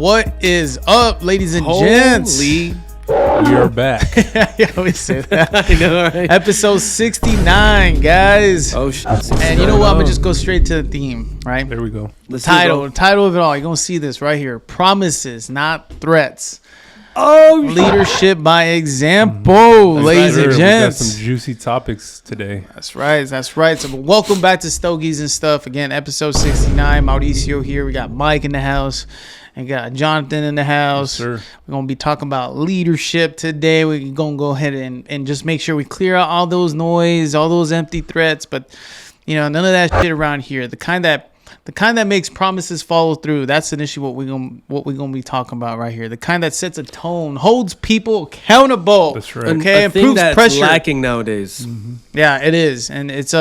What is up, ladies and gents? You're back. I always say that. I know, right? Episode 69, guys. Oh, shit. And you know what? I'm going to just go straight to the theme, right? There we go. The title of it all. You're going to see this right here. Promises, not threats. Oh, Leadership by example, ladies and gents. We got some juicy topics today. That's right. So welcome back to Stogies N Stuff. Again, episode 69. Mauricio here. We got Mike in the house. And got Jonathan in the house. Yes, sir. We're going to be talking about leadership today. We're going to go ahead and just make sure we clear out all those noise, all those empty threats. But, you know, none of that shit around here. The kind that makes promises follow through. That's initially what we're gonna be talking about right here. The kind that sets a tone, holds people accountable. That's right. Okay, a thing improves that's pressure. lacking nowadays. Mm-hmm. Yeah, it is, and it's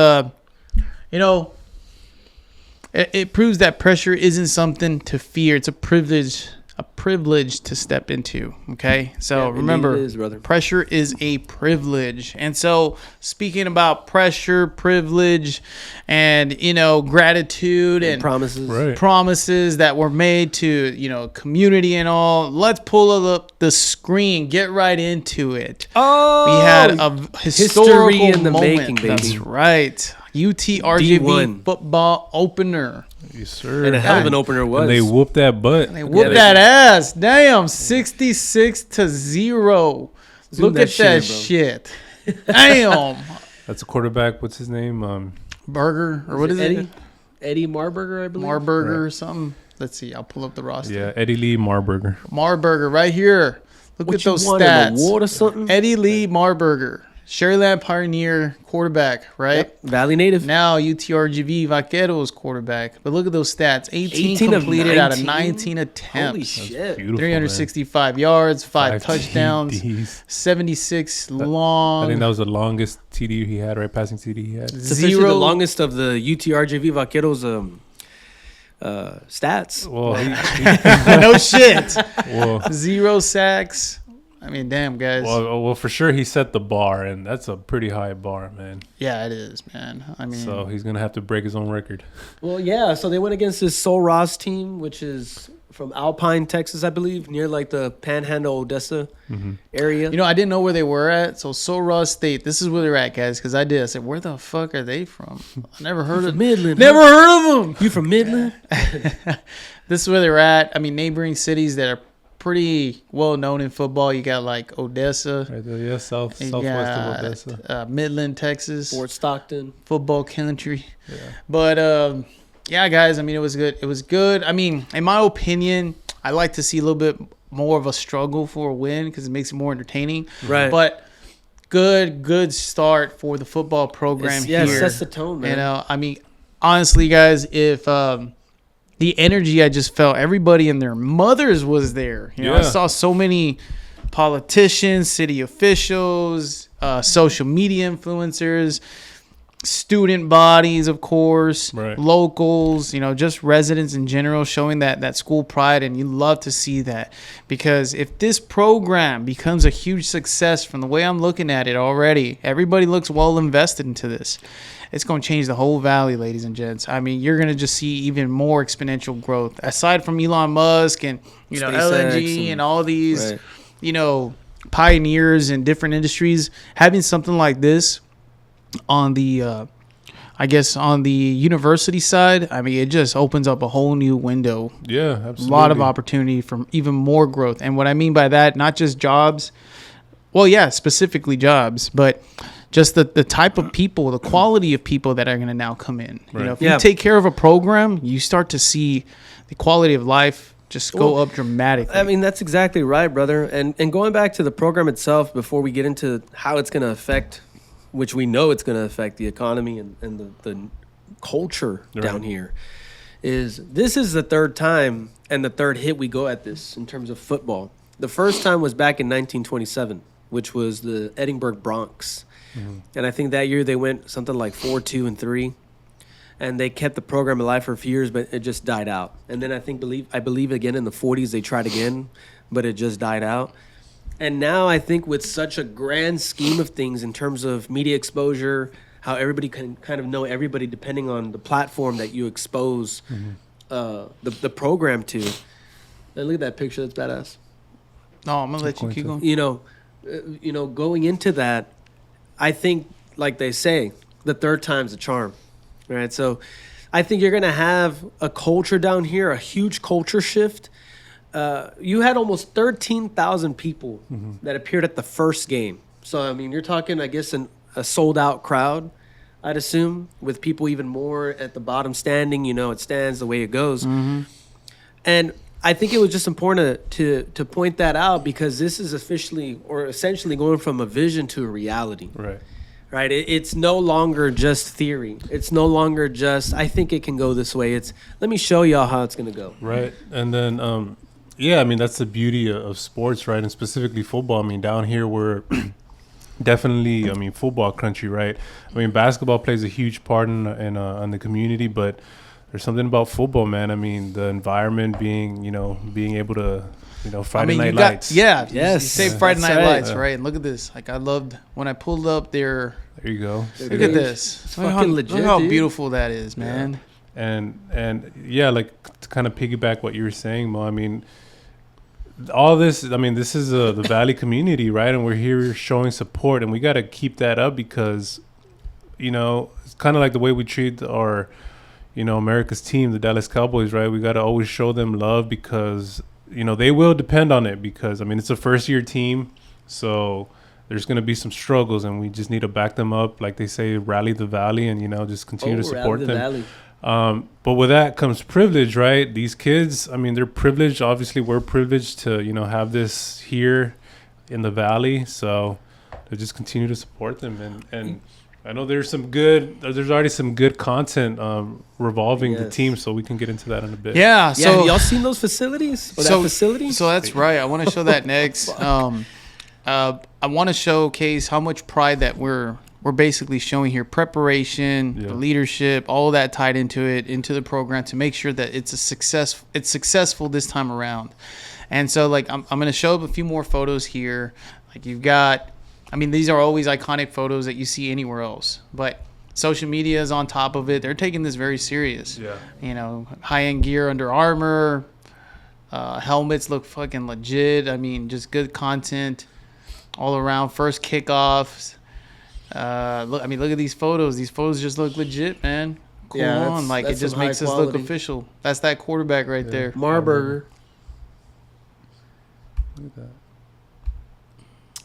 it proves that pressure isn't something to fear. It's a privilege to step into. Okay, so Yeah, remember, it is, brother. pressure is a privilege. And so, speaking about pressure, privilege, and gratitude and Promises. Right. promises that were made to community and all, let's pull up the screen. Get right into it. Oh, We had a historical history in the moment. making, baby. That's right. UTRGV D1. Football opener. Yes, sir. and a hell of an opener was. And they whooped that butt. They whooped that ass. Damn, 66-0. Zoom Look that at that shit. Damn. That's a quarterback. What's his name? Burger, or what is it? Eddie Marburger, I believe. Marburger or something. Let's see. I'll pull up the roster. Yeah, Eddie Lee Marburger. Marburger right here. Look at those won, stats. an award or something? Eddie Lee Marburger. Sherryland Pioneer quarterback, right? Yep. Valley native. Now UTRGV Vaqueros quarterback. But look at those stats. 18 18 of completed out of 19? 19 attempts. Holy shit. Beautiful, 365 yards, 5 touchdowns, TDs. 76 long. I think that was the longest TD he had, right? Passing TD he had. It's officially the longest of the UTRGV Vaqueros stats. Well, No shit. well, 0 sacks. I mean, damn, guys. well, for sure he set the bar, and that's a pretty high bar, man. Yeah, it is, man. I mean, So he's gonna have to break his own record. Well, yeah. So they went against this Sol Ross team, which is from Alpine, Texas, I believe, near like the Panhandle, Odessa area. I didn't know where they were at. So Ross State, this is where they're at, guys. Because I did. I said, where the fuck are they from? I never heard of Midland. Never heard of them. You from Midland? This is where they're at. I mean, neighboring cities that are pretty well known in football. You got like Odessa. Right there, yeah, southwest of got, Odessa. Midland, Texas. Fort Stockton. Football country. Yeah. But yeah, guys, I mean, it was good. It was good. I mean, in my opinion, I like to see a little bit more of a struggle for a win because it makes it more entertaining. Right. But good start for the football program here. Yeah, it sets the tone, man. I mean, honestly, guys, if the energy I just felt, everybody and their mothers was there. I Yeah. saw so many politicians, city officials, social media influencers, student bodies, of course, Right. locals, just residents in general, showing that school pride. And you love to see that, because if this program becomes a huge success, from the way I'm looking at it already, everybody looks well invested into this. It's going to change the whole valley, ladies and gents. I mean, you're going to just see even more exponential growth. Aside from Elon Musk and, SpaceX LNG and all these, pioneers in different industries, having something like this on the, on the university side, I mean, it just opens up a whole new window. Yeah, absolutely. A lot of opportunity for even more growth. And what I mean by that, not just jobs. Well, yeah, specifically jobs, but just the type of people, the quality of people that are going to now come in. Right. If you take care of a program, you start to see the quality of life just go up dramatically. I mean, that's exactly right, brother. And going back to the program itself, before we get into how it's going to affect, which we know it's going to affect the economy and the culture down here, this is the third time and the third hit we go at this in terms of football. The first time was back in 1927, which was the Edinburgh Bronx. And I think that year they went something like 4-2-3, and they kept the program alive for a few years, but it just died out. And then I believe again in the 40s they tried again, but it just died out. And now I think with such a grand scheme of things in terms of media exposure, how everybody can kind of know everybody depending on the platform that you expose the program to, Hey, look at that picture. That's badass. No, I'm gonna let you keep going. Going into that, I think, like they say, the third time's a charm, right? So I think you're going to have a culture down here, a huge culture shift. You had almost 13,000 people that appeared at the first game. So, I mean, you're talking, I guess, a sold-out crowd, I'd assume, with people even more at the bottom standing. It stands the way it goes. And I think it was just important to point that out, because this is essentially going from a vision to a reality. Right. It's no longer just theory. It's no longer just, I think it can go this way. It's, let me show y'all how it's going to go. Right. And then, I mean, that's the beauty of sports, right? And specifically football. I mean, down here we're definitely, football country, right? I mean, basketball plays a huge part in the community, but there's something about football, man. I mean, the environment being able to, Friday night lights. Yes. You say Friday That's night right. lights, right? And look at this. Like, I loved when I pulled up there. There you go. Look at this. It's Look fucking legit, look how dude. beautiful that is, man. And yeah, like to kind of piggyback what you were saying, Mo. I mean, all this. I mean, this is the Valley community, right? And we're here showing support, and we got to keep that up, because, it's kind of like the way we treat our, America's team, the Dallas Cowboys, right? We got to always show them love, because they will depend on it, because it's a first-year team, so there's going to be some struggles, and we just need to back them up, like they say, rally the Valley, and just continue to support them. But with that comes privilege, right? These kids, they're privileged. Obviously, we're privileged to have this here in the Valley, so to just continue to support them. And I know there's already some good content revolving the team, so we can get into that in a bit. Yeah. So have y'all seen those facilities? That facility? So that's right. I want to show that next. I want to showcase how much pride that we're basically showing here. Preparation, the leadership, all of that tied into the program to make sure that it's successful this time around. And so, like, I'm going to show up a few more photos here. Like, you've got, these are always iconic photos that you see anywhere else, but social media is on top of it. They're taking this very serious. Yeah. High-end gear, Under Armour, helmets look fucking legit. Just good content all around. First kickoffs. Look at these photos. These photos just look legit, man. Cool on. Like, it just makes us look official. That's that quarterback right there. Marburger. Look at that.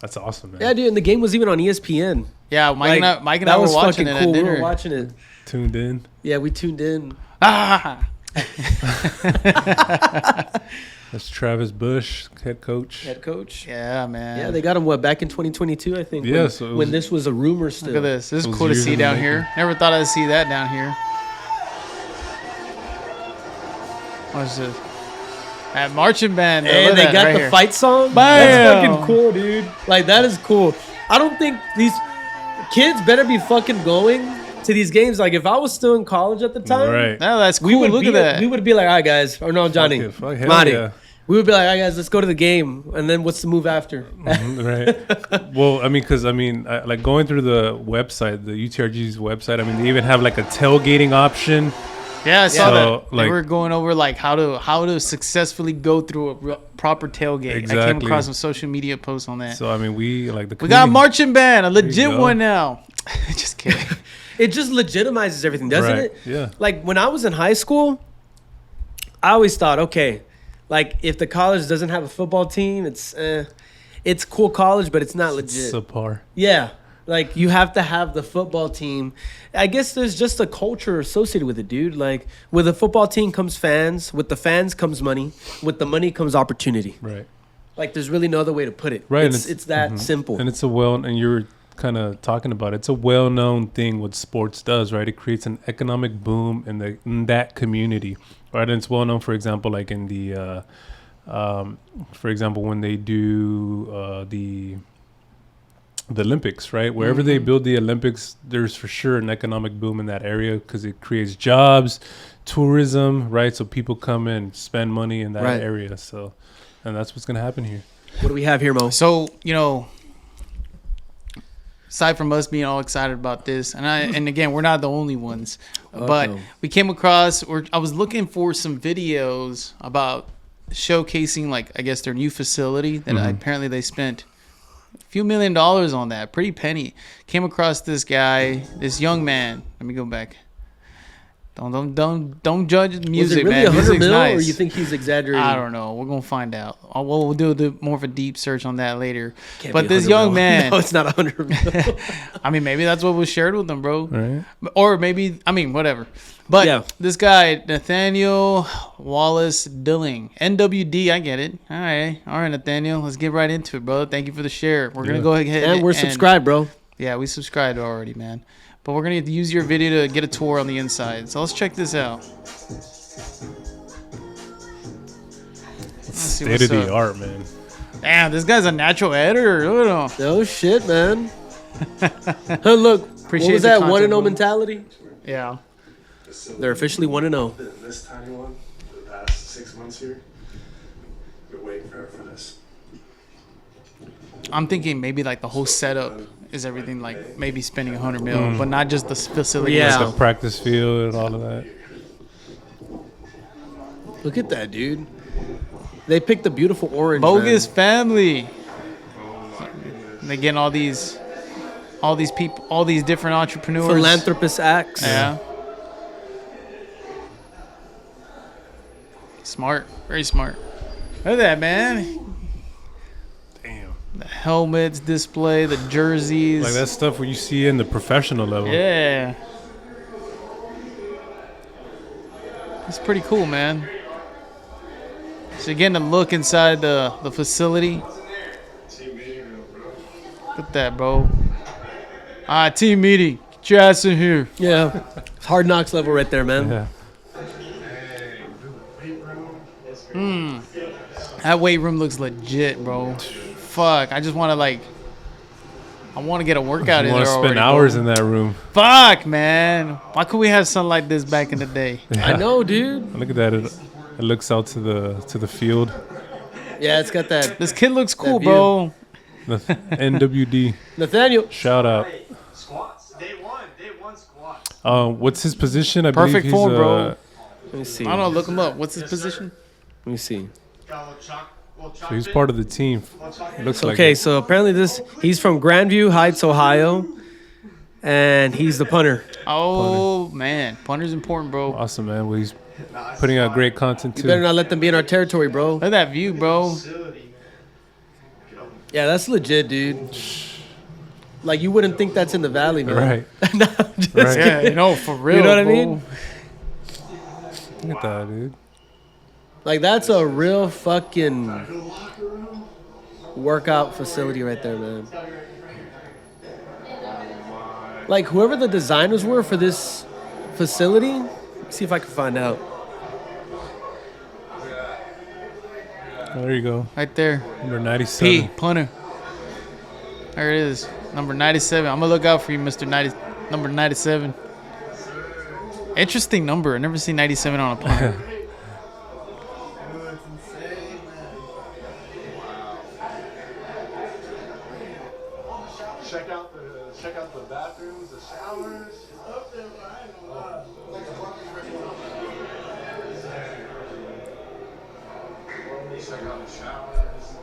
That's awesome, man. Yeah, dude, and the game was even on ESPN. Yeah, Mike and I were watching it cool. at dinner. We were watching it. Tuned in. Yeah, we tuned in. Ah! That's Travis Bush, head coach. Yeah, man. Yeah, they got him, back in 2022, I think. Yeah, when this was a rumor still. Look at this. This is cool to see down here. Never thought I'd see that down here. What's this? That marching band. And they got the fight song. Bam! That's fucking cool, dude. Like, that is cool. I don't think these kids better be fucking going to these games. Like, if I was still in college at the time, Right. No, that's cool. Look at that. We would be like, all right, guys. Or no, Johnny. Fuck hell Marty. yeah. We would be like, all right, guys, let's go to the game. And then what's the move after? Right. Well, because like going through the website, the UTRG's website, they even have like a tailgating option. Yeah, I saw that. Like, they were going over like how to successfally go through a proper tailgate. Exactly. I came across some social media posts on that. So we got a marching band, a legit go. one now. Just kidding. It just legitimizes everything, doesn't Right. it? Yeah. Like, when I was in high school, I always thought, okay, like, if the college doesn't have a football team, it's cool college, but it's not legit. Subpar. Yeah. Like, you have to have the football team. I guess there's just a culture associated with it, dude. Like, with a football team comes fans. With the fans comes money. With the money comes opportunity. Right. Like, there's really no other way to put it. Right. It's that simple. And and you're kind of talking about it. It's a well-known thing what sports does, right? It creates an economic boom in that community, right? And it's well-known, for example, like in the, for example, when they do the Olympics, right? Wherever they build the Olympics, there's for sure an economic boom in that area because it creates jobs, tourism, right? So people come in, spend money in that area. So, and that's what's going to happen here. What do we have here, Mo? So, aside from us being all excited about this, and again, we're not the only ones, but we came across, I was looking for some videos about showcasing, like, I guess their new facility that Mhm. apparently they spent a few $1 million on that. Pretty penny. Came across this guy, this young man. Let me go back. Don't judge the music, was it really man. 100 Music's mil, nice. or you think he's exaggerating? I don't know. We're gonna find out. We'll do more of a deep search on that later. Can't But be this 100 young mil. man, No, it's not 100 mil. I mean, maybe that's what was shared with them, bro. Right. Or maybe, I mean, whatever. But Yeah. this guy, Nathaniel Wallace Dilling, NWD, I get it. All right, Nathaniel, let's get right into it, bro. Thank you for the share. We're gonna Yeah. go ahead And we're subscribed, bro. Yeah, we subscribed already, man. But we're gonna use your video to get a tour on the inside. So let's check this out. Let's see State what's of the up. art, man. Damn, this guy's a natural editor. Look at him. No shit, man. Look, Appreciate what was the that? content, 1-0 bro. mentality? Yeah. They're officially 1-0. This tiny one for the past 6 months here. Been waiting forever for this. I'm thinking maybe like the whole setup is everything, like maybe spending 100 mil, but not just the facility. Yeah. Like the practice field and all of that. Look at that, dude. They picked a beautiful orange. Bogus man. family. And they getting all these people, all these different entrepreneurs. Philanthropist acts. Yeah. Smart, very smart. Look at that, man. Damn. The helmets display, the jerseys. Like that stuff where you see in the professional level. Yeah. It's pretty cool, man. So you're getting a look inside the facility. Look at that, bro. Team meeting. Get your ass in here. Yeah. It's hard knocks level right there, man. Yeah. That weight room looks legit, bro. Fuck. I just want to I want to get a workout You in want there to spend already, hours bro. in that room. Fuck, man. Why could we have something like this back in the day? I know, dude. Look at that. It looks out to the field. Yeah, it's got that. This kid looks cool, view. bro. The NWD. Nathaniel. Shout out. Squats. Day one squats. What's his position? I Perfect believe he's form, bro. Let me see. I don't know. Look him up. What's his position? Let me see. Got a little chalk. So he's part of the team. It looks like Okay, it. so apparently he's from Grandview Heights, Ohio, and he's the punter. Oh, man. Punter's important, bro. Awesome, man. Well, he's putting out great content You too. better not let them be in our territory, bro. Look at that view, bro. Yeah, that's legit, dude. Like, you wouldn't think that's in the valley, man. Right. No, I'm just Right. Yeah, kidding. for real. You know what I bro. mean? Look at that, dude. Like, that's a real fucking workout facility right there, man. Like, whoever the designers were for this facility, let's see if I can find out. There you go. Right there. Number 97. P, punter. There it is. Number 97. I'm going to look out for you, number 97. Interesting number. I never seen 97 on a punter. Check out the bathrooms, the showers. Check out the showers.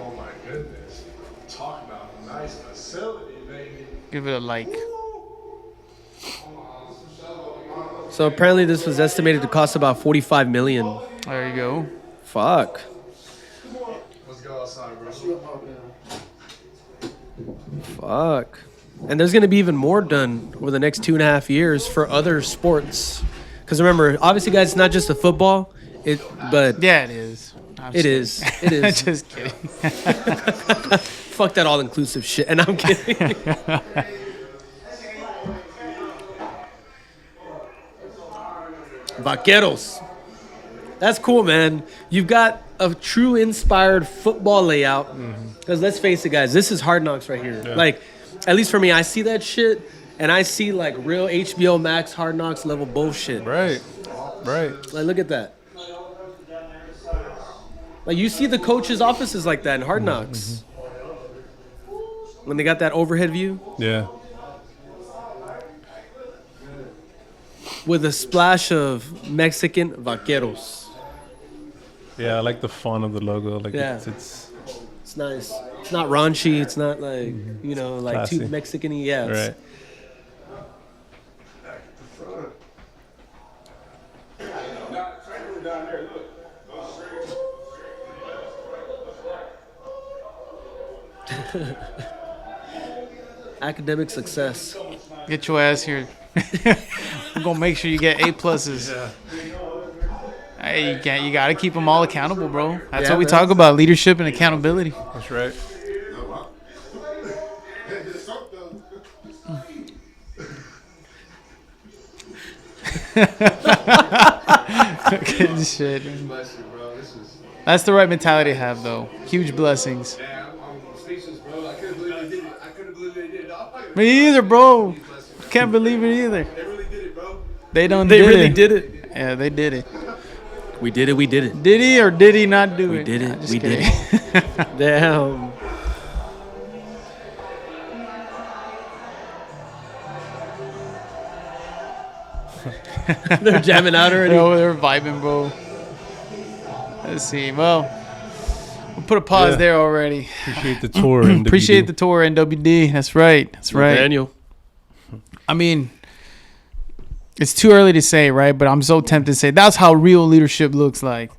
Oh my goodness. Talk about a nice facility, baby. Give it a like. So apparently this was estimated to cost about $45 million. There you go. Fuck. Let's go outside, bro. Fuck. And there's going to be even more done over the next 2.5 years for other sports. Because remember, obviously, guys, it's not just the football. But Yeah, it is. I'm it just is. It kidding. is. Just kidding. Fuck that all-inclusive shit. And I'm kidding. Vaqueros. That's cool, man. You've got a true inspired football layout. Because let's face it, guys, this is Hard Knocks right here. Yeah. Like, at least for me, I see that shit, and I see, like, real HBO Max Hard Knocks level bullshit. Right. Right. Like, look at that. Like, you see the coaches' offices like that in Hard Knocks. When they got that overhead view. Yeah. with a splash of Mexican vaqueros. Yeah, I like the font of the logo. Like Yeah. it's It's nice. It's not raunchy. It's not like, you know, like Classy. too Mexican-y. Yeah. it's- right. Back at the front. Try to move down there. Look. Academic success. Get your ass here. I'm gonna make sure you get A pluses. Hey, you gotta keep them all accountable, bro. That's Yeah, what we man. talk about: leadership and accountability. That's right. Good shit. That's the right mentality to have, though. Huge blessings. I'm speechless, bro. I couldn't believe they did it. I couldn't believe they did it. Me either, bro. Can't believe it either. They really did it, bro. They don't. They did really it. did it. Yeah, they did it. We did it. We did it. Did he or did he not do We it? did it. Nah, just We did kidding. Damn. They're jamming out already. They're vibing, bro. Let's see. Well, we'll put a pause Yeah. there already. Appreciate the tour. and Appreciate the tour, NWD. That's right. That's right. Daniel. I mean, it's too early to say, right? But I'm so tempted to say that's how real leadership looks like.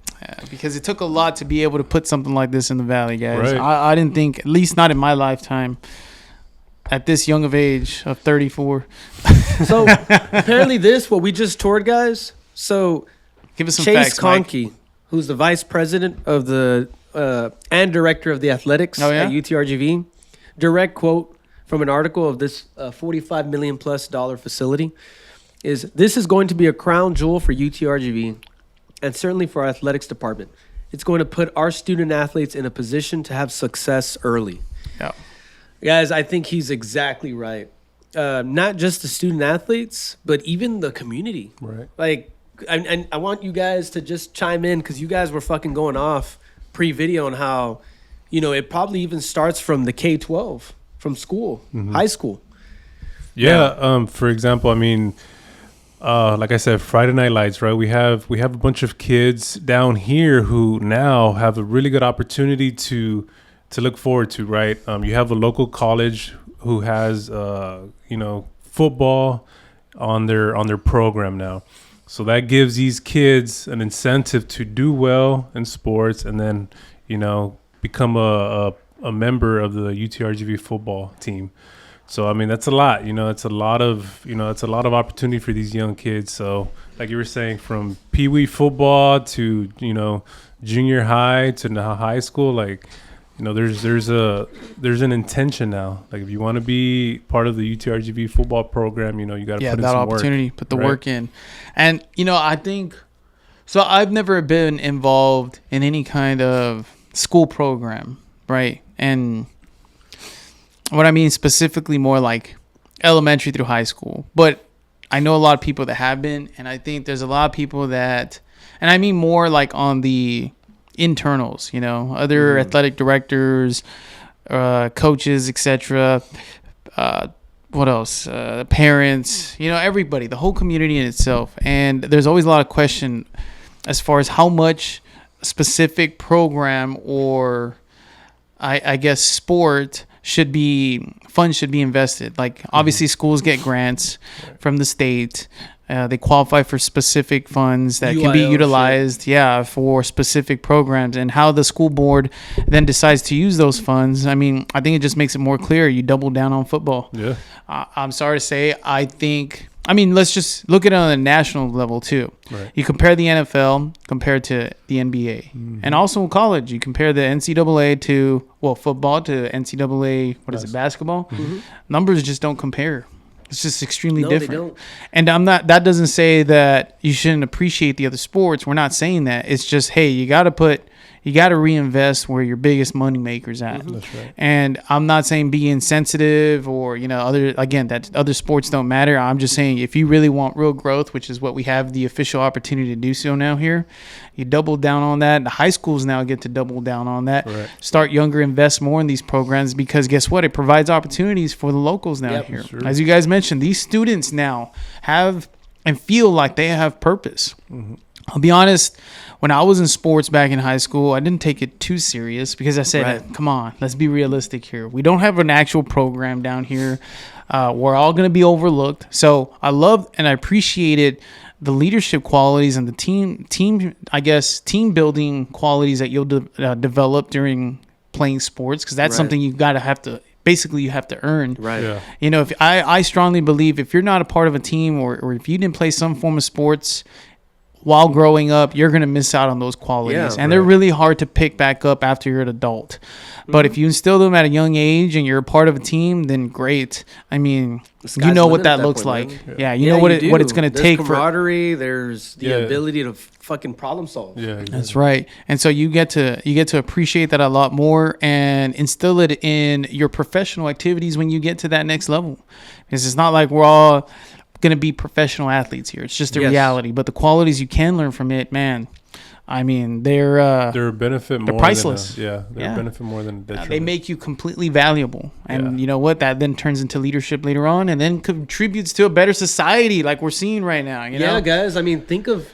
Because it took a lot to be able to put something like this in the Valley, guys. Right. I didn't think, at least not in my lifetime, at this young of age of 34. So apparently what we just toured, guys. So Give us some Chase facts, Mike. Conkey, who's the vice president of the and director of the athletics Oh, yeah? at UTRGV, direct quote from an article of this $45 million plus facility is, "This is going to be a crown jewel for UTRGV and certainly for our athletics department. It's going to put our student athletes in a position to have success early." Yeah. Guys, I think he's exactly right. Not just the student athletes, but even the community. Right. Like, and I want you guys to just chime in because you guys were fucking going off pre-video on how, you know, it probably even starts from the K-12, from school, high school. Yeah. For example, I mean, like I said, Friday Night Lights, right? We have a bunch of kids down here who now have a really good opportunity to look forward to, right? You have a local college who has football on their program now. So that gives these kids an incentive to do well in sports and then, become a member of the UTRGV football team. So, I mean, that's a lot, it's a lot of opportunity for these young kids. So like you were saying, from Pee Wee football to, junior high to now high school, like, there's an intention now. Like, if you want to be part of the UTRGV football program, you got to put in that some opportunity, work, put the right? work in. And, I think, so I've never been involved in any kind of school program, right? And what I mean specifically more like elementary through high school. But I know a lot of people that have been, and I think there's a lot of people that, and I mean more like on the internals, other athletic directors, coaches, etc. What else? Parents, everybody, the whole community in itself. And there's always a lot of question as far as how much specific program or I guess sport funds should be invested. Like, obviously schools get grants from the state. They qualify for specific funds that can be UIL utilized, for specific programs. And how the school board then decides to use those funds, I mean, I think it just makes it more clear. You double down on football. Yeah. I'm sorry to say, let's just look at it on a national level too. Right. You compare the NFL compared to the NBA. And also in college, you compare the NCAA to, football to NCAA, basketball? Numbers just don't compare. It's just extremely different. They don't. And that doesn't say that you shouldn't appreciate the other sports. We're not saying that. It's just, hey, you got to reinvest where your biggest money maker's at. That's right. And I'm not saying be insensitive or, that other sports don't matter. I'm just saying, if you really want real growth, which is what we have the official opportunity to do so now here, you double down on that. The high schools now get to double down on that. Right. Start younger, invest more in these programs, because guess what? It provides opportunities for the locals now here. Sure. As you guys mentioned, these students now have and feel like they have purpose. I'll be honest, when I was in sports back in high school, I didn't take it too serious because I said, come on, let's be realistic here. We don't have an actual program down here. We're all going to be overlooked. So I love and I appreciated the leadership qualities and the team building qualities that you'll develop during playing sports, because that's something you have to earn. Right. Yeah. You know, if I strongly believe if you're not a part of a team or if you didn't play some form of sports while growing up, you're going to miss out on those qualities. And they're really hard to pick back up after you're an adult. But if you instill them at a young age and you're a part of a team, then great. I mean, you know what that looks like. Yeah, you know what it's going to take. There's camaraderie. There's the ability to fucking problem solve. Yeah, exactly. That's right. And so you get to appreciate that a lot more and instill it in your professional activities when you get to that next level. Because it's not like we're all going to be professional athletes here. It's just a reality. But the qualities you can learn from it, man, I mean, they're a benefit. They're priceless. They're a benefit more than a detriment. They make you completely valuable, and you know what? That then turns into leadership later on, and then contributes to a better society, like we're seeing right now. You know? Guys. I mean, think of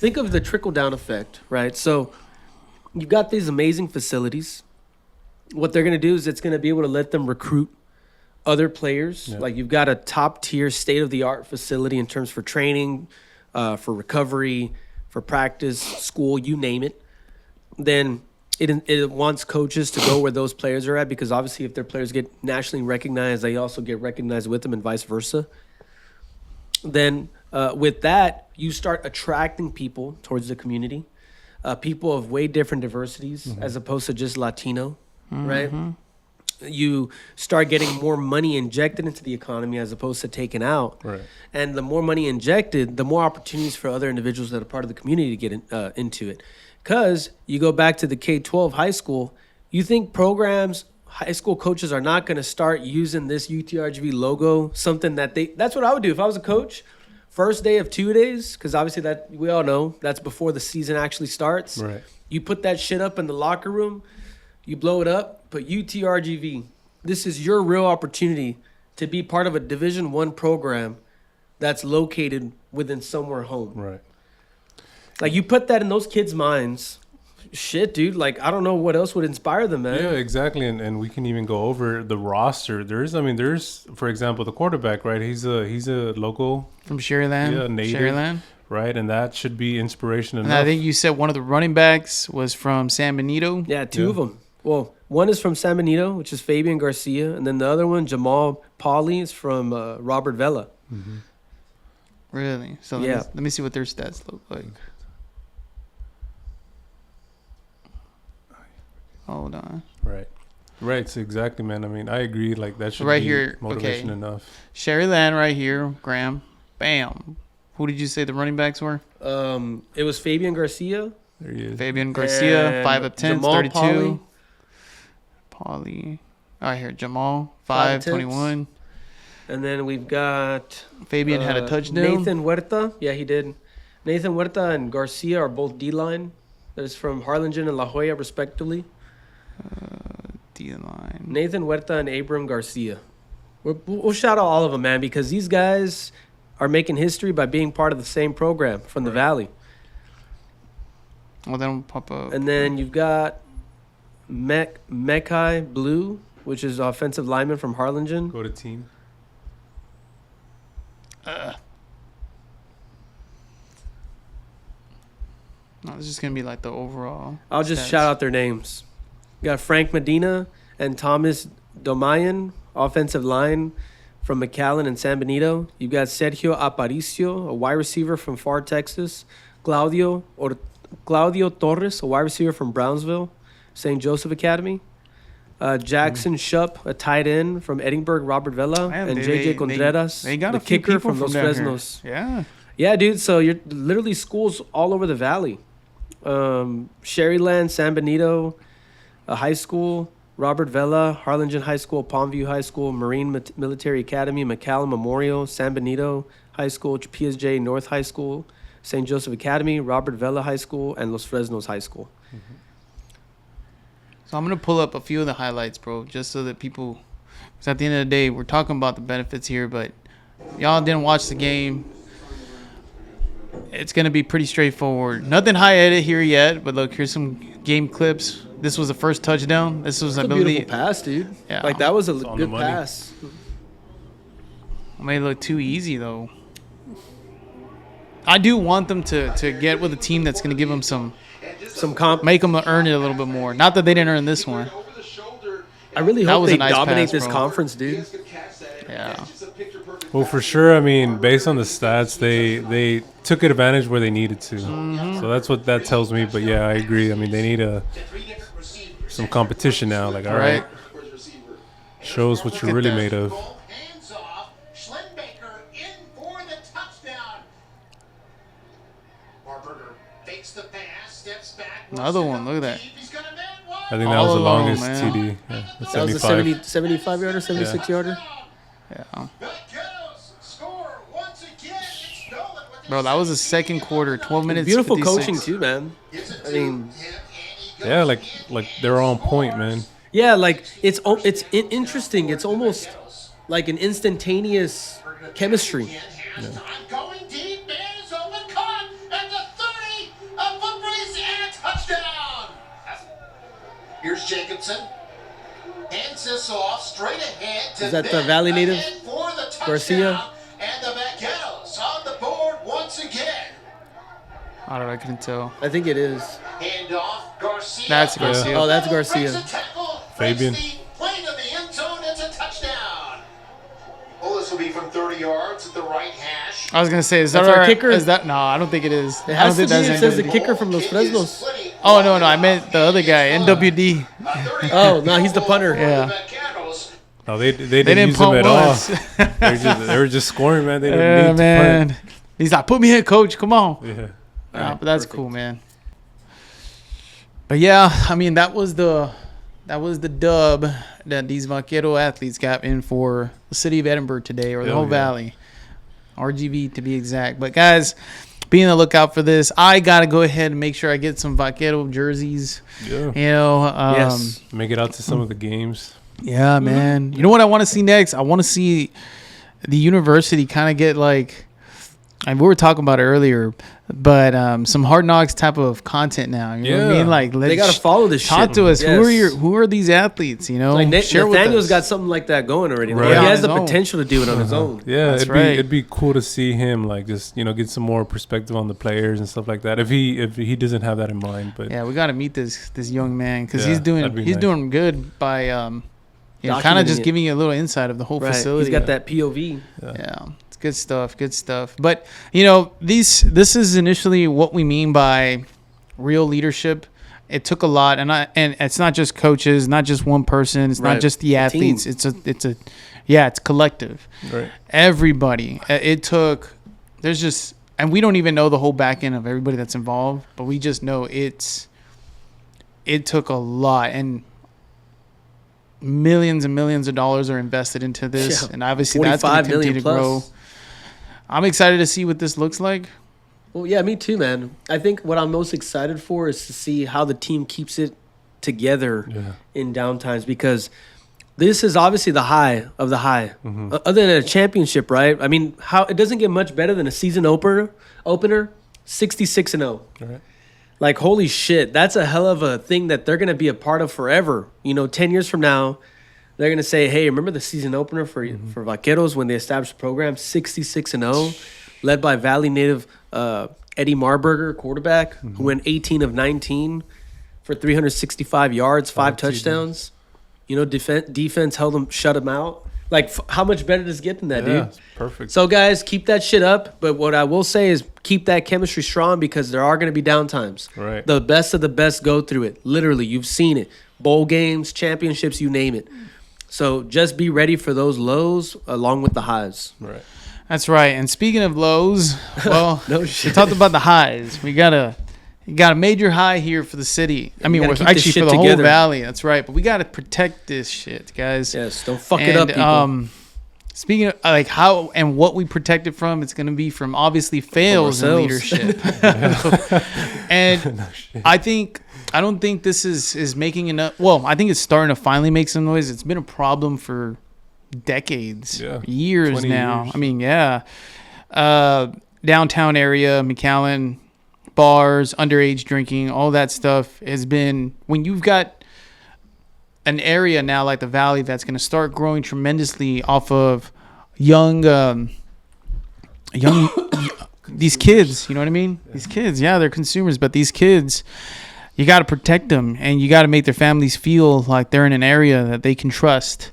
the trickle down effect, right? So you've got these amazing facilities. What they're going to do is it's going to be able to let them recruit other players. Like you've got a top tier state of the art facility in terms for training, for recovery, for practice, school, you name it. Then it wants coaches to go where those players are at, because obviously if their players get nationally recognized, they also get recognized with them, and vice versa. Then with that, you start attracting people towards the community, people of way different diversities as opposed to just Latino, right? You start getting more money injected into the economy as opposed to taken out. Right. And the more money injected, the more opportunities for other individuals that are part of the community to get into it. Because you go back to the K-12 high school, you think programs, high school coaches are not going to start using this UTRGV logo, something that's what I would do if I was a coach. First day of 2 days, because obviously that we all know that's before the season actually starts. Right. You put that shit up in the locker room, you blow it up, put UTRGV. This is your real opportunity to be part of a Division I program that's located within somewhere home. Right. Like you put that in those kids' minds. Shit, dude. Like I don't know what else would inspire them, man. Yeah, exactly. And we can even go over the roster. There's for example, the quarterback, right? He's a local from Sherryland. Yeah, native. Sherryland. Right, and that should be inspiration enough. And I think you said one of the running backs was from San Benito. Yeah, two of them. Well, one is from San Benito, which is Fabian Garcia, and then the other one, Jamal Pauly, is from Robert Vela. Mm-hmm. Really? So let me see what their stats look like. Hold on. Right. So exactly, man. I mean, I agree. Like that should right be here, motivation enough. Sherryland right here, Graham. Bam. Who did you say the running backs were? It was Fabian Garcia. There he is. Fabian Garcia, 5'10", Jamal 32. Pauly. Oh, here, Jamal, 5'21". And then we've got Fabian had a touchdown. Nathan Huerta. Yeah, he did. Nathan Huerta and Garcia are both D-line. That is from Harlingen and La Jolla, respectively. D-line. Nathan Huerta and Abram Garcia. We'll shout out all of them, man, because these guys are making history by being part of the same program from the Valley. Well, then we'll pop up. And then you've got Mekai Blue, which is offensive lineman from Harlingen. Go to team. No, it's just going to be like the overall. I'll just shout out their names. You got Frank Medina and Thomas Domayan, offensive line from McAllen and San Benito. You've got Sergio Aparicio, a wide receiver from Far Texas. Claudio Torres, a wide receiver from Brownsville, St. Joseph Academy. Jackson Shupp, a tight end from Edinburgh, Robert Vela. And JJ Contreras, they got the a few kicker people from Los Fresnos. Yeah. Yeah, dude. So you're literally schools all over the valley. Sherryland, San Benito, High School, Robert Vela, Harlingen High School, Palmview High School, Marine Military Academy, McAllen Memorial, San Benito High School, PSJ North High School, St. Joseph Academy, Robert Vela High School, and Los Fresnos High School. Mm-hmm. So I'm going to pull up a few of the highlights, bro, just so that people, because at the end of the day, we're talking about the benefits here, but y'all didn't watch the game. it's going to be pretty straightforward. Nothing high edit here yet, but look, here's some game clips. This was the first touchdown. This was, I That's a believe, beautiful pass, dude. Yeah. Like, that was a on good the money. pass. it may look too easy though. I do want them to get with a team that's going to give them some comp. make them earn it a little bit more. Not that they didn't earn this one. I really That hope was they a nice dominate pass, this bro. conference, dude. Yeah. Well, for sure. I mean, based on the stats, they took advantage where they needed to. Mm-hmm. So that's what that tells me. But yeah, I agree. I mean, they need some competition now. Like, all right, show us what you're really made of. Hands off. Schlenbaker in for the touchdown. Marburger fakes the pass, steps back. Another one. Look at that. He's gonna man one. I think that All was the alone, longest man. TD. Yeah, that's That was a 75. 75 yarder, 76 yarder. Yeah. Vaqueros score once again. It's stolen with the Bro, that was the second quarter. 12 minutes. Beautiful 56. coaching, too, man. I mean, Yeah, like they're on point, man. yeah, like, it's interesting. It's almost like an instantaneous chemistry. Going deep, man is open, caught at the 30, a foot race and a touchdown. Here's Jacobson. Hands this off straight ahead to Is that the Ben. Valley native? Ahead for the touchdown. Garcia? And the Vaqueros on the board once again. I don't know. I couldn't tell. I think it is. Hand off Garcia. That's Garcia. Oh, that's Breaks Garcia. the tackle, Fabian. breaks the plane to the end zone. It's a touchdown. Well, this will be from 30 yards at the right hash. I was gonna say, is that That's our our kicker? Is that no? I don't think it is. It I don't has to think be. that's It says the anybody. kicker from Los Fresnos. Oh no, I meant the other guy, NWD. Oh, no, he's the punter. Yeah. No, they They didn't didn't use them pump at all. once. They were just scoring, man. They didn't Yeah, need man. to punt. He's like, put me in, coach. Come on. Yeah. Nah, but that's cool, man. But yeah, I mean that was the dub that these Vaquero athletes got in for the city of Edinburgh today, or the Hell whole yeah. valley, RGV to be exact. But guys, be on the lookout for this. I gotta go ahead and make sure I get some Vaquero jerseys. Yeah. You know, Yes. Make it out to some of the games. Yeah, man. You know what I want to see next? I want to see the university kind of get like, and we were talking about it earlier, but some Hard Knocks type of content now. You know what I Yeah. mean? Like, let's They got to follow this talk shit. to us. Yes. Who are these athletes? You know, Like share with Nathaniel's us. got something like that going already. Like, Right. he has On the his own. potential to do it on his own. Yeah, That's it'd right. be it'd be cool to see him like just get some more perspective on the players and stuff like that. If he doesn't have that in mind, but Yeah, we got to meet this young man because Yeah, he's that'd be nice. doing good by kind of Documenting just it. giving you a little insight of the whole Right. facility. He's got that POV. Yeah, it's good stuff. Good stuff. But you know, this is initially what we mean by real leadership. It took a lot, and it's not just coaches, not just one person. It's Right. not just the A athletes. team. It's collective. right. Everybody. It took. There's just, and we don't even know the whole back end of everybody that's involved, but we just know it took a lot, and millions and millions of dollars are invested into this, Yeah. and obviously that's going 45 to continue million to grow. plus. I'm excited to see what this looks like. Well, yeah, me too, man. I think what I'm most excited for is to see how the team keeps it together Yeah. in downtimes, because this is obviously the high of the high. Other than a championship, right? I mean, how it doesn't get much better than a season opener 66-0. All right. Like, holy shit, that's a hell of a thing that they're going to be a part of forever. 10 years from now, they're going to say, hey, remember the season opener for Vaqueros when they established the program? 66-0, led by Valley native Eddie Marburger, quarterback, who went 18 of 19 for 365 yards, 5 touchdowns. Defense shut them out. Like, how much better does it get than that, Yeah, dude? it's perfect. So, guys, keep that shit up. But what I will say is keep that chemistry strong, because there are going to be downtimes. Right. The best of the best go through it. Literally, you've seen it. Bowl games, championships, you name it. So just be ready for those lows along with the highs. Right. That's right. And speaking of lows, well, No we shit. talked about the highs. We got a major high here for the city. I mean, gotta we're keep this actually shit for the together. whole valley. That's right. But we got to protect this shit, guys. Yes, don't fuck it up, people. Speaking of like how and what we protect it from, it's going to be from obviously fails in ourselves. leadership. And I don't think this is making enough. Well, I think it's starting to finally make some noise. It's been a problem for decades, Yeah, years 20 now. years. I mean, yeah. downtown area, McAllen, bars, underage drinking, all that stuff has been, when you've got an area now like the Valley that's going to start growing tremendously off of young these kids, you know what I mean? Yeah. These kids, yeah, they're consumers, but these kids, you got to protect them, and you got to make their families feel like they're in an area that they can trust.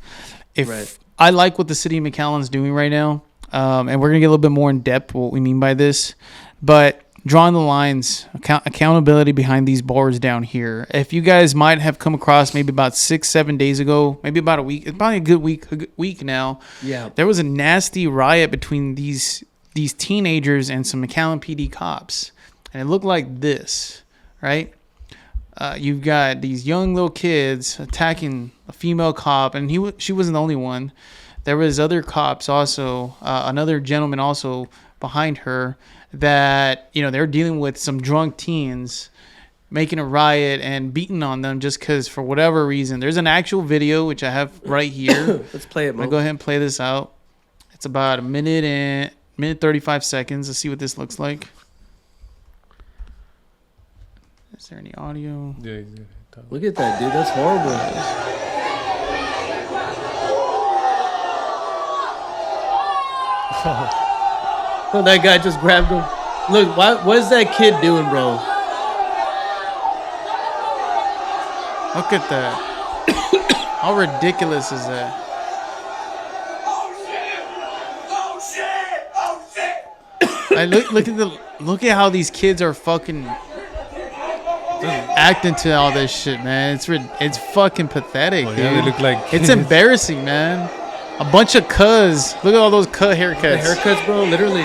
If I like what the city of McAllen's doing right now, and we're going to get a little bit more in depth what we mean by this, but drawing the lines, accountability behind these bars down here. If you guys might have come across maybe about 6-7 days ago, maybe about a week, it's probably a good week now. Yeah, there was a nasty riot between these teenagers and some McAllen PD cops, and it looked like this, right? You've got these young little kids attacking a female cop, and she wasn't the only one. There was other cops also, another gentleman also behind her, that, you know, they're dealing with some drunk teens making a riot and beating on them just because, for whatever reason. There's an actual video, which I have right here. Let's play it, I'm going to go ahead and play this out. It's about a minute 35 seconds. Let's see what this looks like. Is there any audio? Yeah. Look at that, dude. That's horrible. Oh, that guy just grabbed him. Look, what is that kid doing, bro? Look at that. How ridiculous is that? Like, look at how these kids are fucking acting to all this shit, man. It's fucking pathetic, dude. They look like kids. It's embarrassing, man. A bunch of cuz. Look at all those cut haircuts. The haircuts, bro, literally.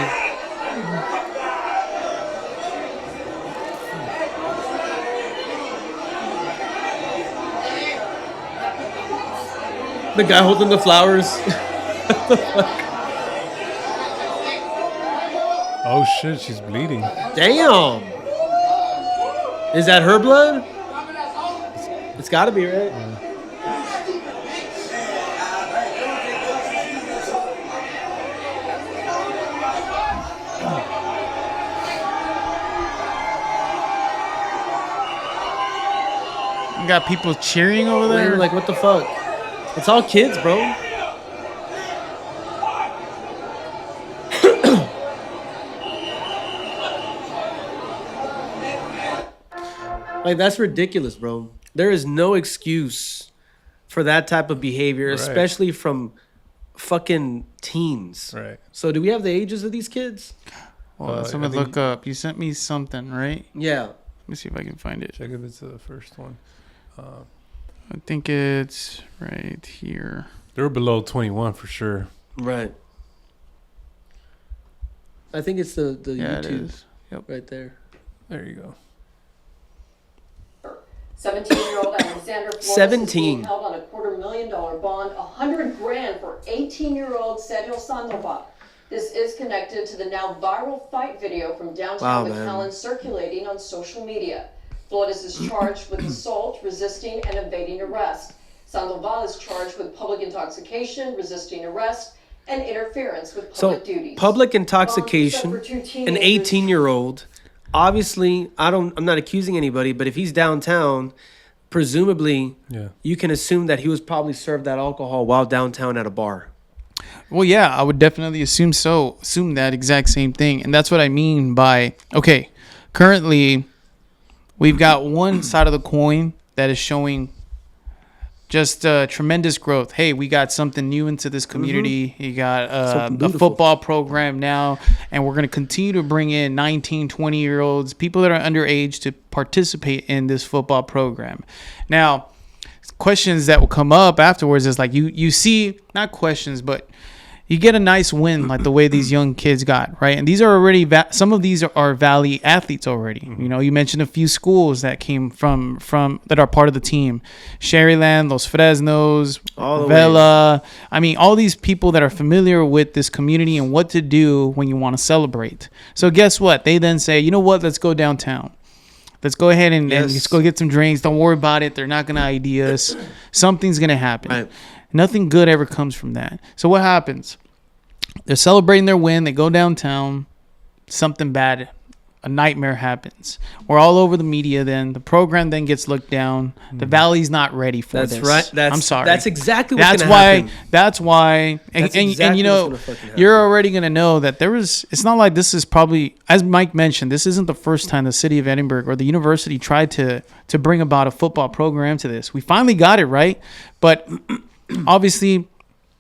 The guy holding the flowers. Oh shit, she's bleeding. Damn. Is that her blood? It's got to be, right? Yeah. You got people cheering over there. Like, what the fuck? It's all kids, bro. Like, that's ridiculous, bro. There is no excuse for that type of behavior, right, especially from fucking teens. Right. So do we have the ages of these kids? Well, someone look up. You sent me something, right? Yeah. Let me see if I can find it. Check if it's the first one. I think it's right here. They were below 21 for sure. Right. I think it's the Yeah, YouTube. it is. Yep. Right there. There you go. 17-year-old Alexander Flores 17. is being held on a $250,000 bond, $100,000 for 18-year-old Sergio Sandoval. This is connected to the now viral fight video from downtown McAllen circulating on social media. Flores is charged with assault, resisting, and evading arrest. Sandoval is charged with public intoxication, resisting arrest, and interference with public duties. Public intoxication, an 18-year-old. Obviously, I'm not accusing anybody, but if he's downtown, presumably, you can assume that he was probably served that alcohol while downtown at a bar. Well, yeah, I would definitely assume that exact same thing. And that's what I mean by, okay, currently we've got one side of the coin that is showing just tremendous growth. Hey, we got something new into this community. You got a football program now, and we're going to continue to bring in 19, 20-year-olds, people that are underage, to participate in this football program. Now, questions that will come up afterwards is like you see, not questions, but you get a nice win like the way these young kids got, right? And these are already some of these are Valley athletes already. Mm-hmm. You know, you mentioned a few schools that came from that are part of the team. Sherryland, Los Fresnos, Vela. I mean, all these people that are familiar with this community and what to do when you want to celebrate. So guess what? They then say, you know what? Let's go downtown. Let's go ahead and just go get some drinks. Don't worry about it. They're not going to ID us. Something's going to happen. Right. Nothing good ever comes from that. So what happens? They're celebrating their win. They go downtown. something bad, a nightmare happens. We're all over the media then. The program then gets looked down. The Valley's not ready for this. That's right. I'm sorry. That's exactly what's going to happen. That's why. And you know, you're already going to know that it's not like this is probably, as Mike mentioned, this isn't the first time the city of Edinburgh or the university tried to bring about a football program to this. We finally got it right. But obviously,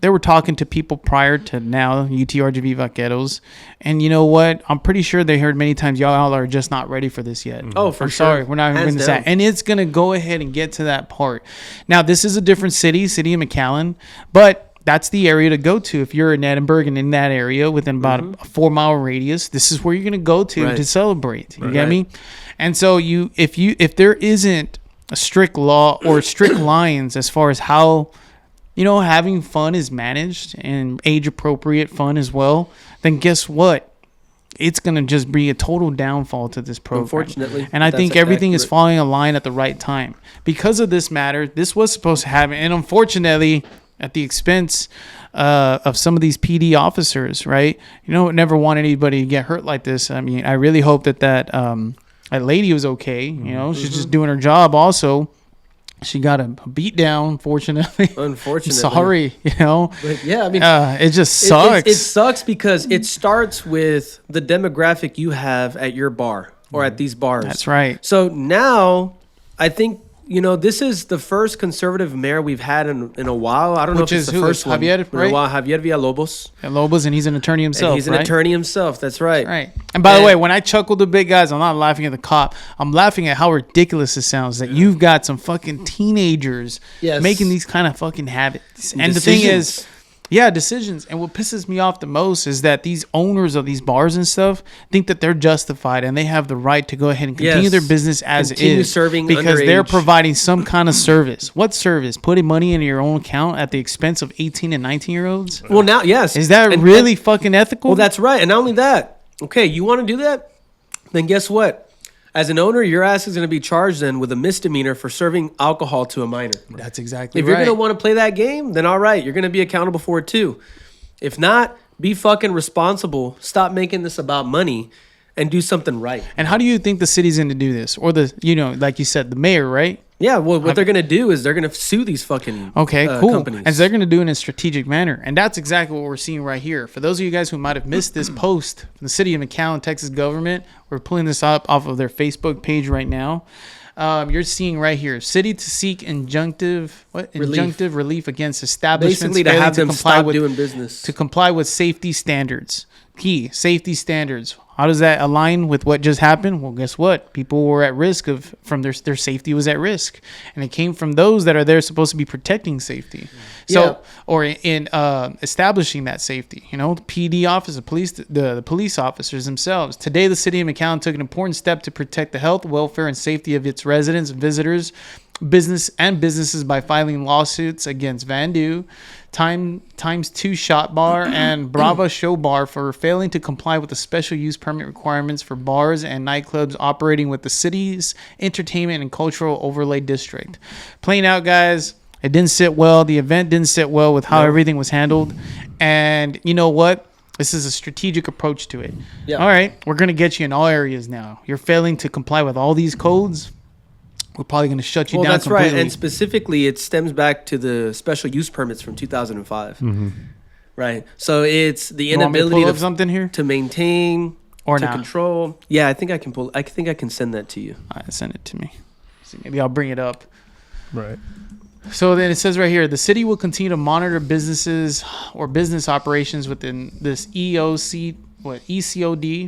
they were talking to people prior to now, UTRGV Vaqueros. And you know what? I'm pretty sure they heard many times, y'all are just not ready for this yet. Oh, for I'm sure. sorry, we're not going to say. And it's going to go ahead and get to that part. Now, this is a different city of McAllen, but that's the area to go to if you're in Edinburgh and in that area within about a 4-mile radius. This is where you're going to go to celebrate. You get me? And so if there isn't a strict law or strict lines as far as how, you know, having fun is managed and age-appropriate fun as well, then guess what? It's going to just be a total downfall to this program. Unfortunately. And I think everything is falling in line at the right time. Because of this matter, this was supposed to happen. And unfortunately, at the expense of some of these PD officers, right? You know, never want anybody to get hurt like this. I mean, I really hope that lady was okay. You know, she's just doing her job also. She got a beat down, unfortunately. Sorry, you know. But yeah, I mean, it just sucks. It sucks because it starts with the demographic you have at your bar or at these bars. That's right. So now, I think, you know, this is the first conservative mayor we've had in a while. I don't know if it's the first one. Javier, right? In a while, Javier Villalobos. And he's an attorney himself. And he's an attorney himself. That's right. Right. And by the way, when I chuckle the big guys, I'm not laughing at the cop. I'm laughing at how ridiculous it sounds that you've got some fucking teenagers making these kind of fucking habits. And the thing is, decisions. And what pisses me off the most is that these owners of these bars and stuff think that they're justified and they have the right to go ahead and continue their business as continue is. Serving because underage. They're providing some kind of service. What service? Putting money into your own account at the expense of 18 and 19-year-olds? Well, now, yes. Is that really fucking ethical? Well, that's right. And not only that, okay, you want to do that? Then guess what? As an owner, your ass is going to be charged then with a misdemeanor for serving alcohol to a minor. That's exactly right. If you're going to want to play that game, then all right, you're going to be accountable for it too. If not, be fucking responsible. Stop making this about money and do something right. And how do you think the city's going to do this? Or like you said, the mayor, right? Yeah, well, what they're going to do is they're going to sue these fucking companies. And they're going to do it in a strategic manner. And that's exactly what we're seeing right here. For those of you guys who might have missed this post from the city of McAllen, Texas government, we're pulling this up off of their Facebook page right now. You're seeing right here, city to seek injunctive relief against establishments basically to have them stop doing business. To comply with safety standards. Key, safety standards. How does that align with what just happened? Well, guess what? People were at risk from their safety was at risk. And it came from those that are there supposed to be protecting safety. So, or in establishing that safety, you know, the PD office, the police officers themselves. Today, the city of McAllen took an important step to protect the health, welfare, and safety of its residents, visitors, businesses by filing lawsuits against Vandu, Times 2 Shot Bar, and Brava Show Bar for failing to comply with the special use permit requirements for bars and nightclubs operating with the city's entertainment and cultural overlay district. Plain out, guys, it didn't sit well. The event didn't sit well with how everything was handled. And you know what? This is a strategic approach to it. Yeah. All right, we're going to get you in all areas now. You're failing to comply with all these codes. We're probably going to shut you down completely. Well, that's right. And specifically, it stems back to the special use permits from 2005. Mm-hmm. Right. So it's the inability to maintain or to control. Yeah, I think I can send that to you. All right, send it to me. So maybe I'll bring it up. Right. So then it says right here, the city will continue to monitor businesses or business operations within this ECOD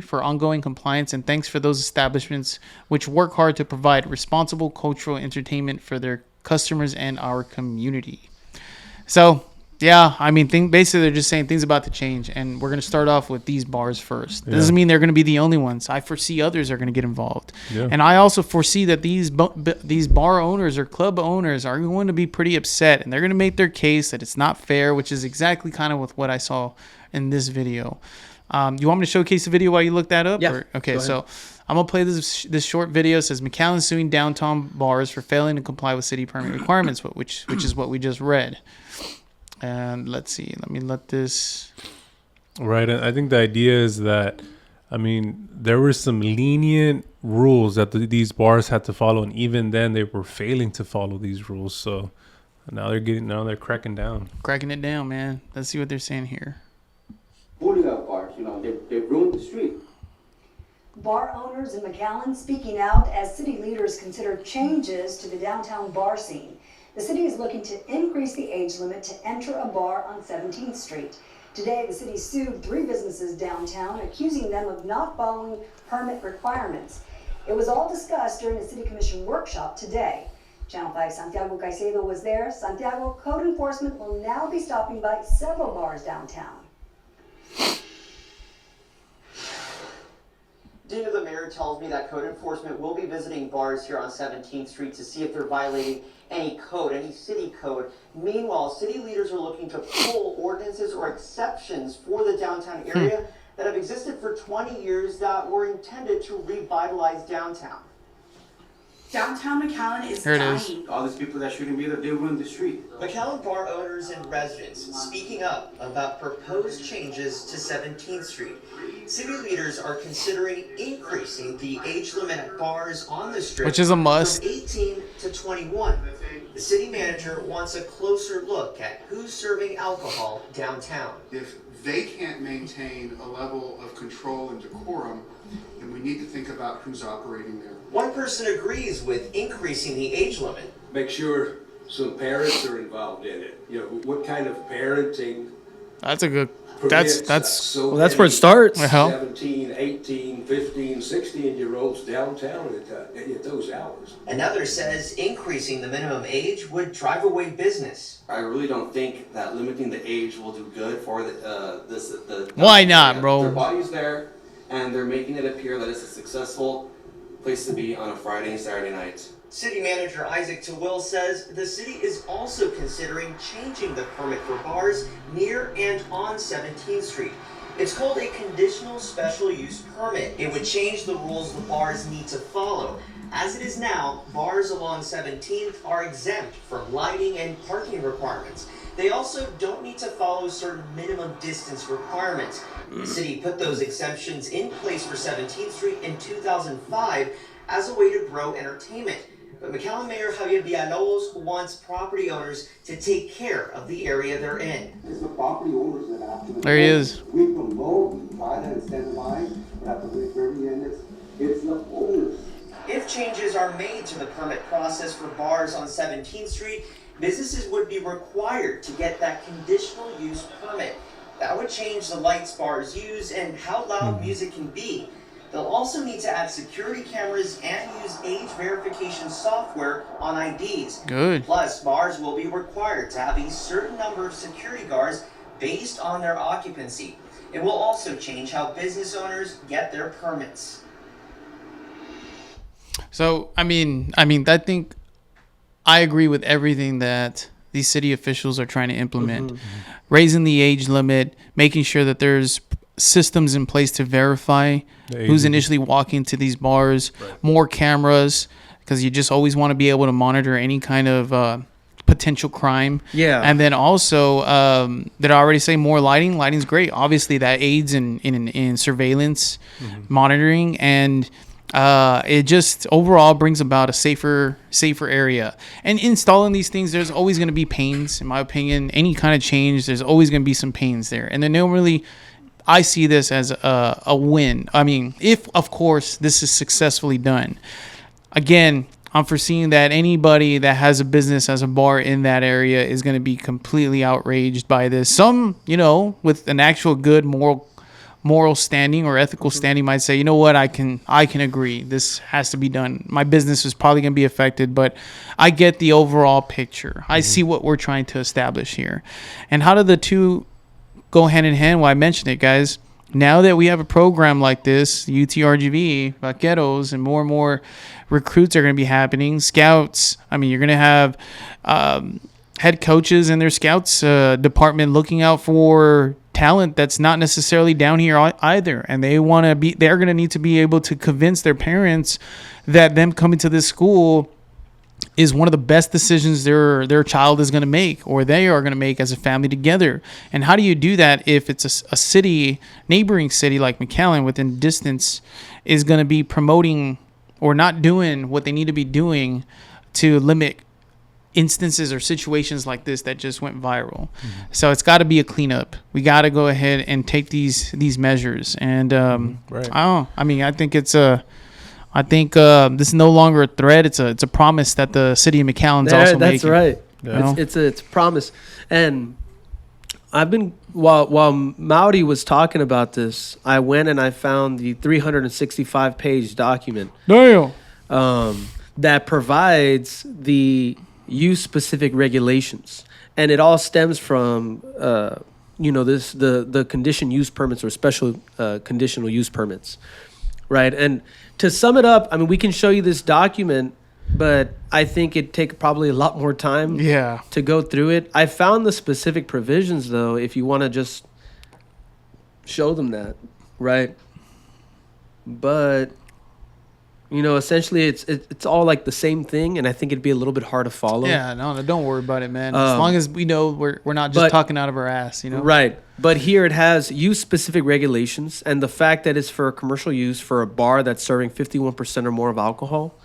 for ongoing compliance, and thanks for those establishments which work hard to provide responsible cultural entertainment for their customers and our community. So, yeah, I mean, basically they're just saying things about to change, and we're going to start off with these bars first. That doesn't mean they're going to be the only ones. I foresee others are going to get involved. Yeah. And I also foresee that these bar owners or club owners are going to be pretty upset, and they're going to make their case that it's not fair, which is exactly kind of with what I saw in this video. You want me to showcase the video while you look that up? Yeah. Okay, so I'm going to play this short video. It says, McAllen suing downtown bars for failing to comply with city permit requirements, which is what we just read. And let's see. Let this... Right. And I think the idea is that I mean, there were some lenient rules that these bars had to follow, and even then they were failing to follow these rules. So now they're cracking down. Cracking it down, man. Let's see what they're saying here. Hooligan bars, they ruined the street. Bar owners in McAllen speaking out as city leaders consider changes to the downtown bar scene. The city is looking to increase the age limit to enter a bar on 17th Street. Today, the city sued 3 businesses downtown, accusing them of not following permit requirements. It was all discussed during a city commission workshop today. Channel 5 Santiago Caicedo was there. Santiago, code enforcement will now be stopping by several bars downtown. Dina, the mayor, tells me that code enforcement will be visiting bars here on 17th Street to see if they're violating any code, any city code. Meanwhile, city leaders are looking to pull ordinances or exceptions for the downtown area that have existed for 20 years that were intended to revitalize downtown. Downtown McAllen is Here it dying. is. All these people that shouldn't be there, they ruined the street. McAllen bar owners and residents speaking up about proposed changes to 17th Street. City leaders are considering increasing the age limit at bars on the strip, Which is a must. from 18 to 21. The city manager wants a closer look at who's serving alcohol downtown. If they can't maintain a level of control and decorum, then we need to think about who's operating there. One person agrees with increasing the age limit. Make sure some parents are involved in it. What kind of parenting That's a good. permits That's so Well, that's where it many starts. Well. 17, 18, 15, 16-year-olds downtown at those hours. Another says increasing the minimum age would drive away business. I really don't think that limiting the age will do good for the Why not, bro? Their body's there, and they're making it appear that it's a successful place to be on a Friday and Saturday night. City Manager Isaac Tawil says the city is also considering changing the permit for bars near and on 17th Street. It's called a conditional special use permit. It would change the rules the bars need to follow. As it is now, bars along 17th are exempt from lighting and parking requirements. They also don't need to follow certain minimum distance requirements. The city put those exemptions in place for 17th Street in 2005 as a way to grow entertainment. But McAllen Mayor Javier Villalobos wants property owners to take care of the area they're in. It's the property owners that have to. There he is. We promote, we try to incentivize, but at the very end, it's the owners. If changes are made to the permit process for bars on 17th Street, businesses would be required to get that conditional use permit. That would change the lights bars use and how loud music can be. They'll also need to add security cameras and use age verification software on IDs. Good. Plus, bars will be required to have a certain number of security guards based on their occupancy. It will also change how business owners get their permits. So, I think I agree with everything that these city officials are trying to implement. Raising the age limit, making sure that there's systems in place to verify who's initially walking to these bars, more cameras, because you just always want to be able to monitor any kind of potential crime. Yeah. And then also, did I already say more lighting? Lighting's great. Obviously, that aids in surveillance, monitoring, and it just overall brings about a safer area. And installing these things, there's always going to be pains, in my opinion. Any kind of change, there's always going to be some pains there. And then normally, I see this as a win. I mean, if, of course, this is successfully done. Again, I'm foreseeing that anybody that has a business, has a bar in that area is going to be completely outraged by this. Some, with an actual good moral standing or ethical standing might say, you know what, I can agree. This has to be done. My business is probably going to be affected, but I get the overall picture. I see what we're trying to establish here. And how do the two go hand in hand? Well, I mentioned it, guys. Now that we have a program like this, UTRGV, Vaqueros, and more recruits are going to be happening. Scouts, you're going to have head coaches in their scouts department looking out for talent that's not necessarily down here either. And they're going to need to be able to convince their parents that them coming to this school is one of the best decisions their child is going to make, or they are going to make as a family together. And how do you do that if it's a city, neighboring city like McAllen within distance is going to be promoting or not doing what they need to be doing to limit instances or situations like this that just went viral? So it's got to be a cleanup. We got to go ahead and take these measures. And Right. I think it's this is no longer a threat. It's a promise that the city of McAllen's also making. That's right. Yeah. It's a promise. And I've been while Maudie was talking about this, I went and I found the 365-page document Damn. that provides the use-specific regulations, and it all stems from the condition use permits or special conditional use permits, right? And to sum it up, I mean, we can show you this document, but I think it'd take probably a lot more time to go through it. I found the specific provisions, though, if you want to just show them that, right? But, essentially it's all like the same thing, and I think it'd be a little bit hard to follow. Yeah, no, don't worry about it, man. As long as we know we're not just talking out of our ass, Right. But here it has use-specific regulations, and the fact that it's for commercial use for a bar that's serving 51% or more of alcohol,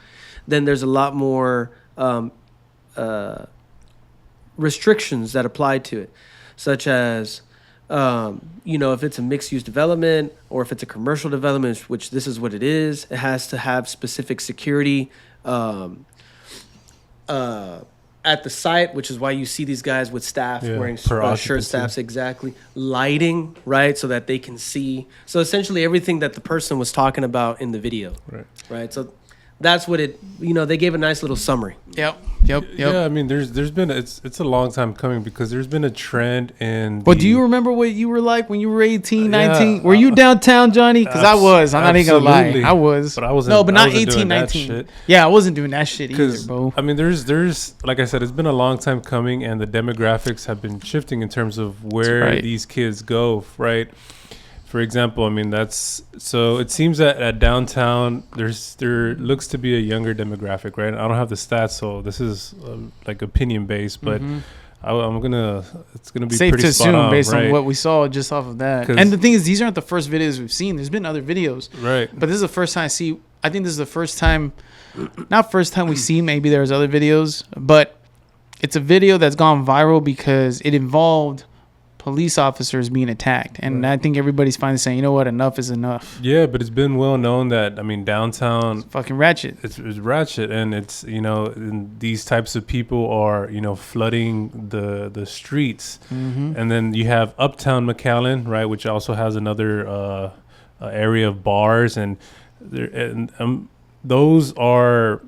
then there's a lot more restrictions that apply to it, such as, if it's a mixed-use development or if it's a commercial development, which this is what it is, it has to have specific security at the site, which is why you see these guys with staff wearing shirt staffs, exactly. Lighting, right, so that they can see. So essentially everything that the person was talking about in the video. Right. So that's what they gave a nice little summary. Yep. Yeah, I mean, there's been it's a long time coming because there's been a trend in. But do you remember what you were like when you were 18, 19? Were you downtown, Johnny? Because I was. I'm not even gonna lie. I was. But I wasn't. No, but not 18, doing 19. Yeah, I wasn't doing that shit either, bro. I mean, there's like I said, it's been a long time coming, and the demographics have been shifting in terms of where these kids go, right? For example, I mean, so it seems that at downtown there looks to be a younger demographic, right? I don't have the stats, so this is like opinion based, but it's gonna be safe pretty to spot assume on, based right? on what we saw just off of that. And the thing is, these aren't the first videos we've seen. There's been other videos, right? But this is the first time I think this is the first time, not first time we see. Maybe there's other videos, but it's a video that's gone viral because it involved police officers being attacked, and I think everybody's finally saying, you know what, enough is enough. Yeah, but it's been well known that downtown, it's fucking ratchet. It's ratchet, and it's and these types of people are flooding the streets, and then you have Uptown McAllen, right, which also has another area of bars, and those are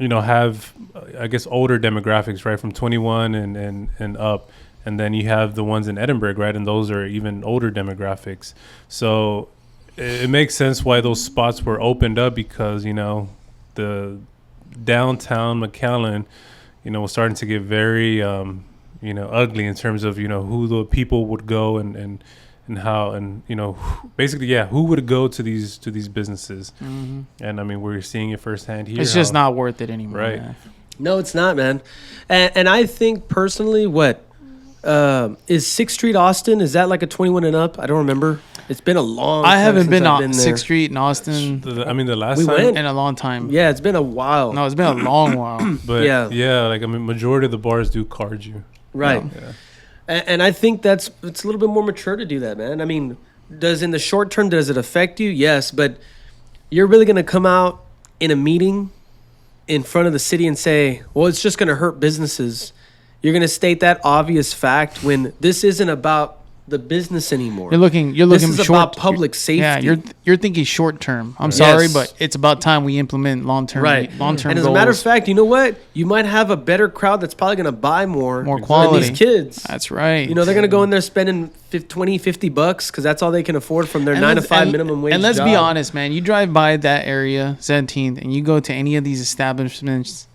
have I guess older demographics, right, from 21 and up. And then you have the ones in Edinburgh, right? And those are even older demographics. So it makes sense why those spots were opened up because, the downtown McAllen, was starting to get very, ugly in terms of, who the people would go and how, and, basically, who would go to these businesses. And I mean, we're seeing it firsthand here. It's just not worth it anymore. Right. Man. No, it's not, man. And I think personally, is 6th Street Austin, is that like a 21 and up? I don't remember. It's been a long time. I haven't been on there. 6th Street in Austin. The last we time went in a long time. Yeah, it's been a while. No, it's been a long while. But like majority of the bars do card you. Right. And I think it's a little bit more mature to do that, man. I mean, in the short term, does it affect you? Yes, but you're really going to come out in a meeting in front of the city and say, well, it's just going to hurt businesses. You're going to state that obvious fact when this isn't about the business anymore. You're looking this is short, about public safety. Yeah, you're thinking short term. I'm sorry, but it's about time we implement long term. Long term. And as a matter of fact, you know what? You might have a better crowd that's probably going to buy more quality. Than these kids. That's right. They're going to go in there spending $20, $50 because that's all they can afford from their 9 to 5 minimum wage. And let's job. be honest, man. You drive by that area, 17th, and you go to any of these establishments.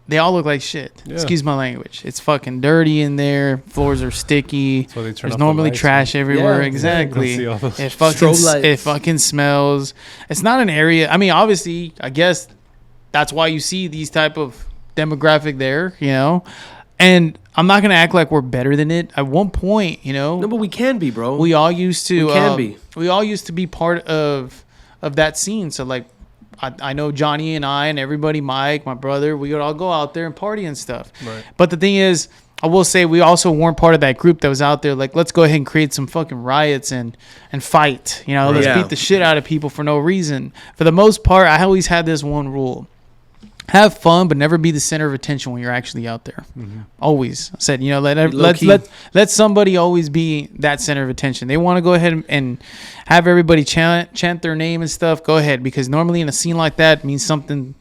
They all look like shit. Yeah. Excuse my language. It's fucking dirty in there. Floors are sticky. There's normally trash everywhere. Yeah, exactly. It fucking smells. It's not an area. I mean, obviously, I guess that's why you see these type of demographic there, you know. And I'm not gonna act like we're better than it. At one point, you know, No, but we can be, bro. we all used to We can be. we all used to be part of that scene. So like I know Johnny and I and everybody, Mike, my brother, we would all go out there and party and stuff. Right. But the thing is, I will say we also weren't part of that group that was out there like, let's go ahead and create some fucking riots and fight. You know, let's Yeah. beat the shit out of people for no reason. For the most part, I always had this one rule. Have fun, but never be the center of attention when you're actually out there. Always I said, you know, let somebody always be that center of attention. They want to go ahead and have everybody chant their name and stuff. Go ahead, because normally in a scene like that means something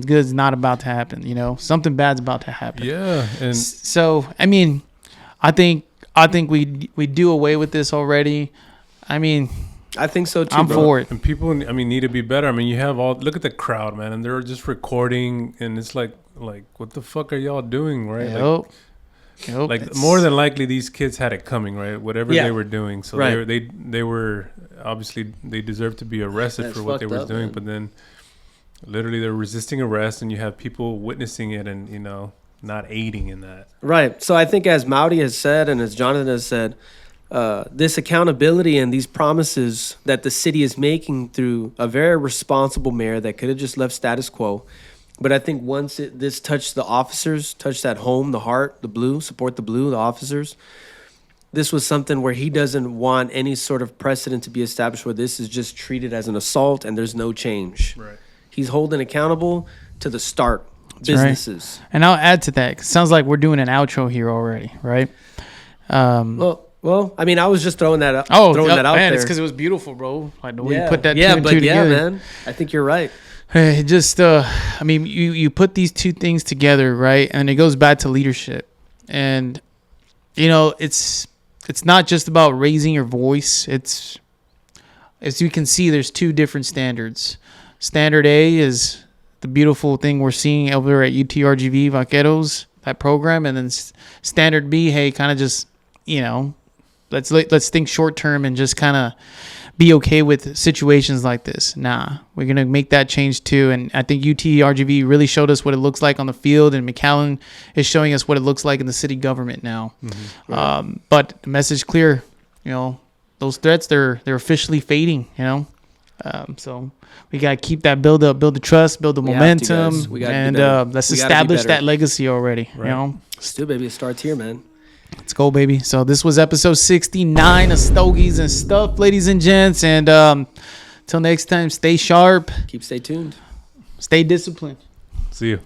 good's not about to happen. You know, something bad's about to happen. Yeah, and So I mean, I think we do away with this already. I mean, I think so too. I'm bro. for it. and people, I mean, need to be better. I mean, you have all, look at the crowd, man, and they're just recording, and it's like what the fuck are y'all doing, right? Like more than likely these kids had it coming, right? Whatever Yeah. they were doing, so Right. they were obviously, they deserved to be arrested That's for what they fucked were up, doing, man. but then literally they're resisting arrest, and you have people witnessing it, and you know, not aiding in that. Right. So I think as Maudie has said and as Jonathan has said, this accountability and these promises that the city is making through a very responsible mayor that could have just left status quo. But I think once this touched the officers, touched that home, the heart, the blue, support the blue, the officers, this was something where he doesn't want any sort of precedent to be established where this is just treated as an assault and there's no change. Right. He's holding accountable to the start, That's businesses. right. And I'll add to that. 'Cause it sounds like we're doing an outro here already, right? Well, I mean, I was just throwing that out. Man, there. it's because it was beautiful, bro. I know Yeah. you put that yeah, two and but two yeah, together. man. I think you're right. It just, I mean, you put these two things together, right? And it goes back to leadership. And, you know, it's not just about raising your voice. It's, as you can see, there's two different standards. Standard A is the beautiful thing we're seeing over at UTRGV Vaqueros, that program. And then standard B, hey, kind of just, you know, let's think short term and just kind of be okay with situations like this. Nah, we're going to make that change too. And I think UTRGV really showed us what it looks like on the field, and McAllen is showing us what it looks like in the city government now. Right. But the message clear, you know, those threats, they're officially fading, you know. So we got to keep that build the trust, build the We have to, momentum, guys. We gotta be and better. let's We gotta be establish better. that legacy already, Right. you know. Still, baby, it starts here, man. Let's go, baby. So this was episode 69 of Stogies and Stuff, ladies and gents. And till next time, stay sharp, Stay tuned. stay disciplined. See you.